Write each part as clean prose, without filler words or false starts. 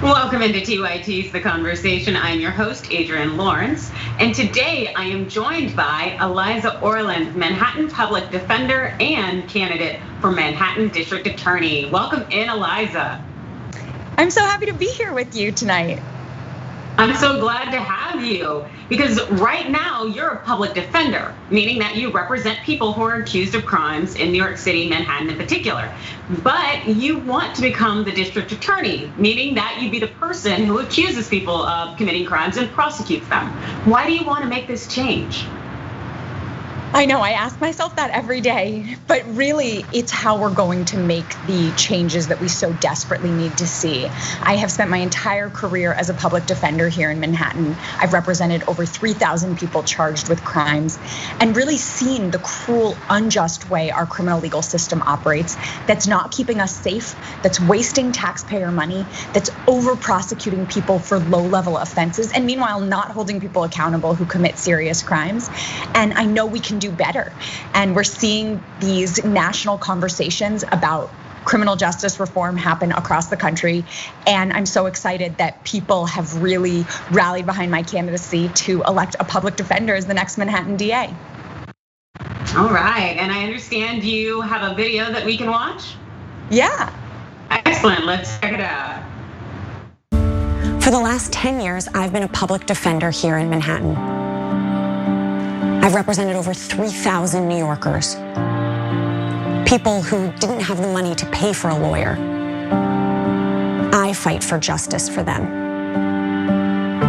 Welcome into TYT's The Conversation. I'm your host, Adrienne Lawrence, and today I am joined by Eliza Orland, Manhattan Public Defender and candidate for Manhattan District Attorney. Welcome in, Eliza. I'm so happy to be here with you tonight. I'm so glad to have you because right now you're a public defender, meaning that you represent people who are accused of crimes in New York City, Manhattan in particular. But you want to become the district attorney, meaning that you'd be the person who accuses people of committing crimes and prosecutes them. Why do you want to make this change? I know, I ask myself that every day, but really it's how we're going to make the changes that we so desperately need to see. I have spent my entire career as a public defender here in Manhattan. I've represented over 3,000 people charged with crimes and really seen the cruel, unjust way our criminal legal system operates that's not keeping us safe, that's wasting taxpayer money, that's over prosecuting people for low-level offenses, and meanwhile not holding people accountable who commit serious crimes. And I know we can do better. And we're seeing these national conversations about criminal justice reform happen across the country. And I'm so excited that people have really rallied behind my candidacy to elect a public defender as the next Manhattan DA. All right, and I understand you have a video that we can watch? Yeah. Excellent, let's check it out. For the last 10 years, I've been a public defender here in Manhattan. I've represented over 3,000 New Yorkers, people who didn't have the money to pay for a lawyer. I fight for justice for them.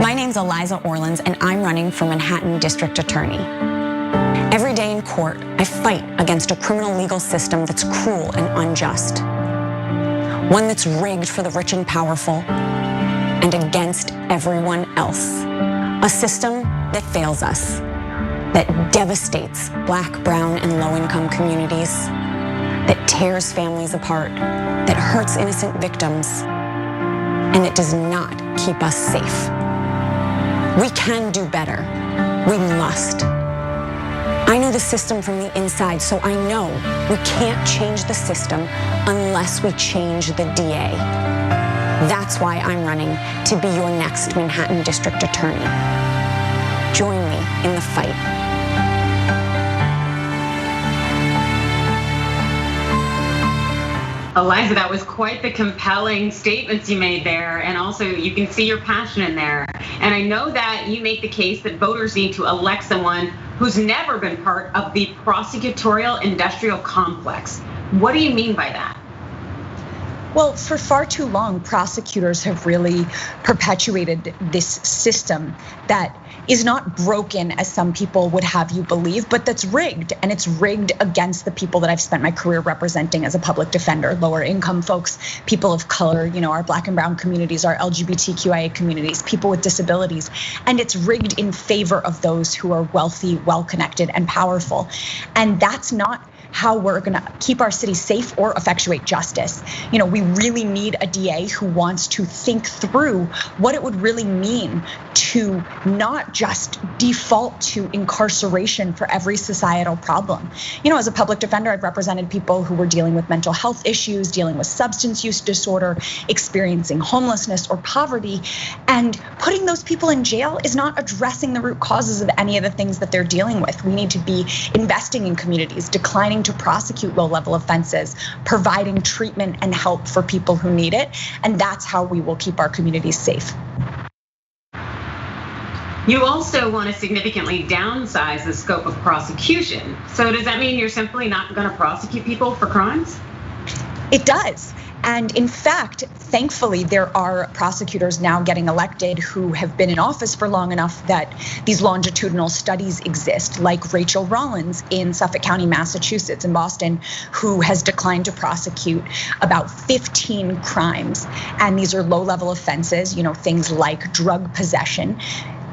My name's Eliza Orland, and I'm running for Manhattan District Attorney. Every day in court, I fight against a criminal legal system that's cruel and unjust, one that's rigged for the rich and powerful and against everyone else, a system that fails us, that devastates Black, brown, and low-income communities, that tears families apart, that hurts innocent victims, and that does not keep us safe. We can do better. We must. I know the system from the inside, so I know we can't change the system unless we change the DA. That's why I'm running to be your next Manhattan District Attorney. Join me in the fight. Eliza, that was quite the compelling statements you made there. And also you can see your passion in there. And I know that you make the case that voters need to elect someone who's never been part of the prosecutorial industrial complex. What do you mean by that? Well, for far too long, prosecutors have really perpetuated this system that is not broken, as some people would have you believe, but that's rigged. And it's rigged against the people that I've spent my career representing as a public defender, lower income folks, people of color, our Black and brown communities, our LGBTQIA communities, people with disabilities. And it's rigged in favor of those who are wealthy, well-connected, and powerful. And that's not how we're gonna keep our city safe or effectuate justice. We really need a DA who wants to think through what it would really mean to not just default to incarceration for every societal problem. As a public defender, I've represented people who were dealing with mental health issues, dealing with substance use disorder, experiencing homelessness or poverty, and putting those people in jail is not addressing the root causes of any of the things that they're dealing with. We need to be investing in communities, declining to prosecute low-level offenses, providing treatment and help for people who need it, and that's how we will keep our communities safe. You also want to significantly downsize the scope of prosecution. So does that mean you're simply not going to prosecute people for crimes? It does. And in fact, thankfully, there are prosecutors now getting elected who have been in office for long enough that these longitudinal studies exist, like Rachel Rollins in Suffolk County, Massachusetts, in Boston, who has declined to prosecute about 15 crimes. And these are low-level offenses, things like drug possession.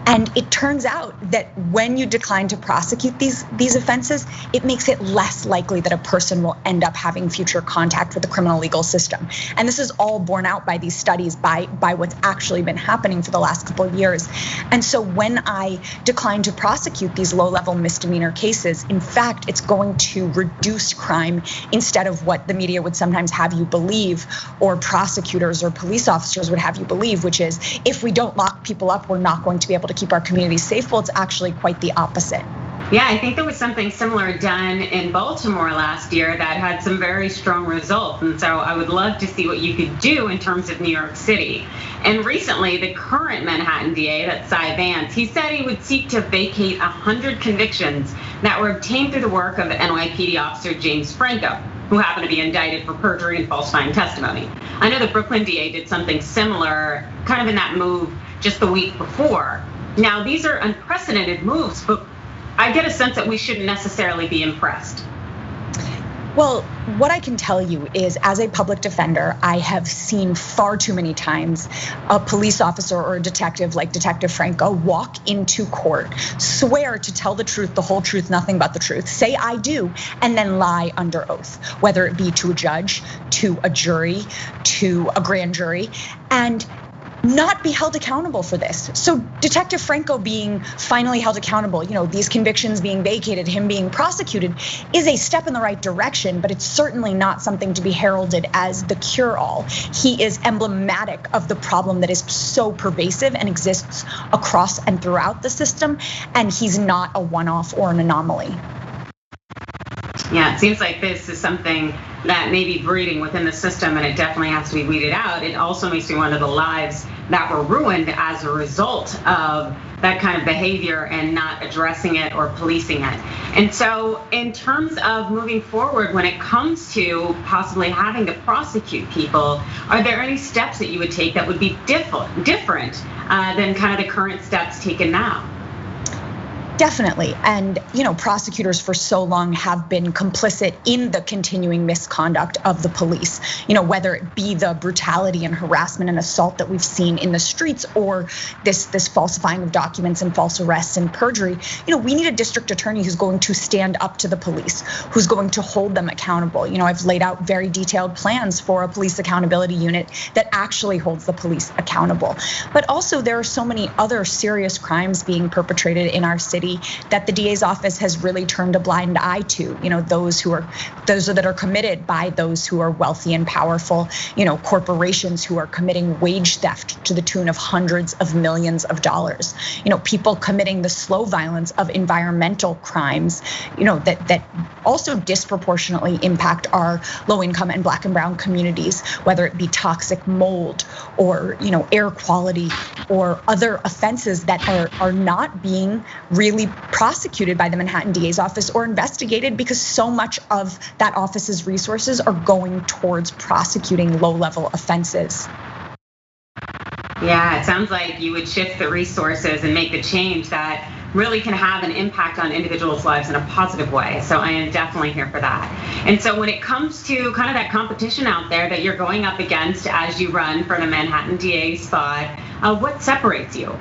And it turns out that when you decline to prosecute these offenses, it makes it less likely that a person will end up having future contact with the criminal legal system. And this is all borne out by these studies, by what's actually been happening for the last couple of years. And so when I decline to prosecute these low-level misdemeanor cases, in fact, it's going to reduce crime instead of what the media would sometimes have you believe, or prosecutors or police officers would have you believe, which is if we don't lock people up, we're not going to be able to keep our communities safe. Well, it's actually quite the opposite. Yeah, I think there was something similar done in Baltimore last year that had some very strong results. And so I would love to see what you could do in terms of New York City. And recently, the current Manhattan DA, that's Cy Vance, he said he would seek to vacate 100 convictions that were obtained through the work of NYPD officer James Franco, who happened to be indicted for perjury and falsifying testimony. I know the Brooklyn DA did something similar, kind of in that move just the week before. Now, these are unprecedented moves, but I get a sense that we shouldn't necessarily be impressed. Well, what I can tell you is, as a public defender, I have seen far too many times a police officer or a detective like Detective Franco walk into court, swear to tell the truth, the whole truth, nothing but the truth, say I do, and then lie under oath, whether it be to a judge, to a jury, to a grand jury, and not be held accountable for this. So Detective Franco being finally held accountable, these convictions being vacated, him being prosecuted, is a step in the right direction, but it's certainly not something to be heralded as the cure-all. He is emblematic of the problem that is so pervasive and exists across and throughout the system, and he's not a one-off or an anomaly. Yeah, it seems like this is something that may be breeding within the system, and it definitely has to be weeded out. It also makes me wonder the lives that were ruined as a result of that kind of behavior and not addressing it or policing it. And so in terms of moving forward, when it comes to possibly having to prosecute people, are there any steps that you would take that would be different than kind of the current steps taken now? Definitely. And, prosecutors for so long have been complicit in the continuing misconduct of the police, whether it be the brutality and harassment and assault that we've seen in the streets, or this falsifying of documents and false arrests and perjury. We need a district attorney who's going to stand up to the police, who's going to hold them accountable. I've laid out very detailed plans for a police accountability unit that actually holds the police accountable. But also there are so many other serious crimes being perpetrated in our city that the DA's office has really turned a blind eye to. Those that are committed by those who are wealthy and powerful, corporations who are committing wage theft to the tune of hundreds of millions of dollars, people committing the slow violence of environmental crimes, that also disproportionately impact our low income and Black and brown communities, whether it be toxic mold or air quality or other offenses that are not being really prosecuted by the Manhattan DA's office or investigated, because so much of that office's resources are going towards prosecuting low-level offenses. Yeah, it sounds like you would shift the resources and make the change that really can have an impact on individuals' lives in a positive way. So I am definitely here for that. And so when it comes to kind of that competition out there that you're going up against as you run for the Manhattan DA spot, what separates you?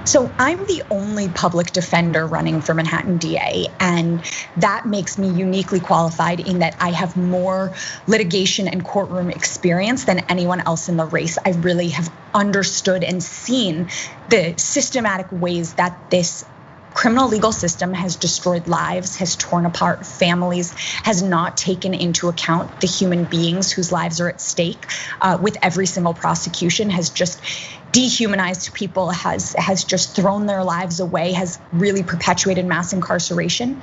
So I'm the only public defender running for Manhattan DA, and that makes me uniquely qualified in that I have more litigation and courtroom experience than anyone else in the race. I really have understood and seen the systematic ways that this criminal legal system has destroyed lives, has torn apart families, has not taken into account the human beings whose lives are at stake with every single prosecution, has just dehumanized people, has just thrown their lives away, has really perpetuated mass incarceration.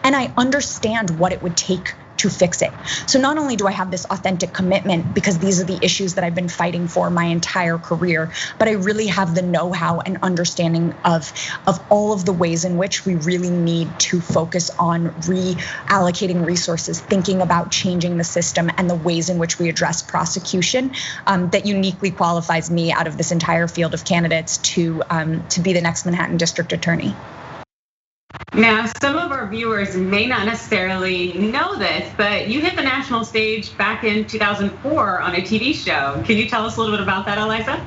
And I understand what it would take to fix it. So not only do I have this authentic commitment because these are the issues that I've been fighting for my entire career, but I really have the know-how and understanding of all of the ways in which we really need to focus on reallocating resources, thinking about changing the system and the ways in which we address prosecution that uniquely qualifies me out of this entire field of candidates to be the next Manhattan District Attorney. Now, some of our viewers may not necessarily know this, but you hit the national stage back in 2004 on a TV show. Can you tell us a little bit about that, Eliza?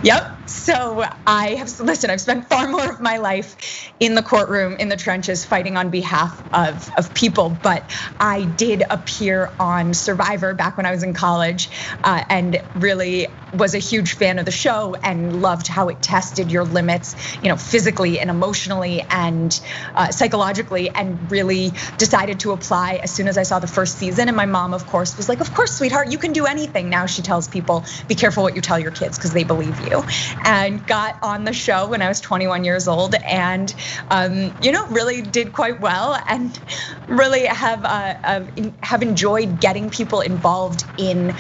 Yep. So I've spent far more of my life in the courtroom, in the trenches, fighting on behalf of people. But I did appear on Survivor back when I was in college, and really was a huge fan of the show and loved how it tested your limits, physically and emotionally and psychologically, and really decided to apply as soon as I saw the first season. And my mom, of course, was like, "Of course, sweetheart, you can do anything." Now she tells people, "Be careful what you tell your kids because they believe you." And got on the show when I was 21 years old, and really did quite well, and really have enjoyed getting people involved in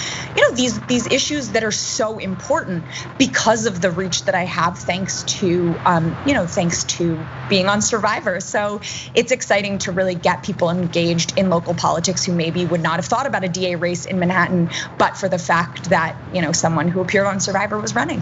these issues that are so important because of the reach that I have, thanks to being on Survivor. So it's exciting to really get people engaged in local politics who maybe would not have thought about a DA race in Manhattan, but for the fact that someone who appeared on Survivor was running.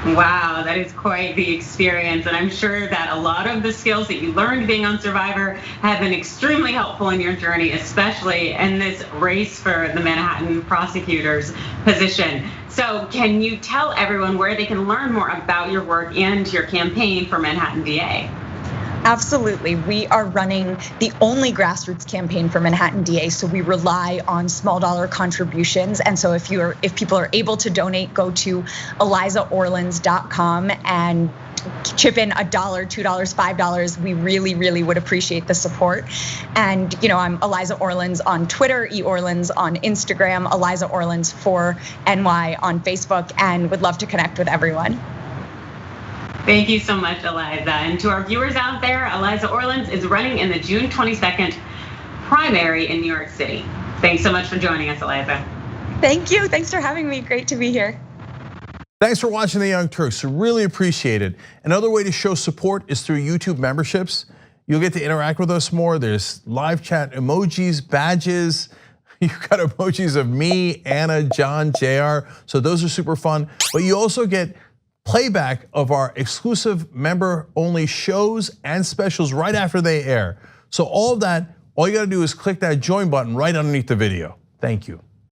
Wow, that is quite the experience. And I'm sure that a lot of the skills that you learned being on Survivor have been extremely helpful in your journey, especially in this race for the Manhattan prosecutor's position. So can you tell everyone where they can learn more about your work and your campaign for Manhattan DA? Absolutely. We are running the only grassroots campaign for Manhattan DA, so we rely on small dollar contributions. And so if people are able to donate, go to elizaorlins.com and chip in $1, $2, $5. We really, really would appreciate the support. And I'm Eliza Orlins on Twitter, eOrlins on Instagram, Eliza Orlins for NY on Facebook, and would love to connect with everyone. Thank you so much, Eliza. And to our viewers out there, Eliza Orlins is running in the June 22nd primary in New York City. Thanks so much for joining us, Eliza. Thank you. Thanks for having me. Great to be here. Thanks for watching The Young Turks. Really appreciate it. Another way to show support is through YouTube memberships. You'll get to interact with us more. There's live chat emojis, badges. You've got emojis of me, Anna, John, JR. So those are super fun. But you also get playback of our exclusive member-only shows and specials right after they air. So all of that, all you gotta do is click that join button right underneath the video. Thank you.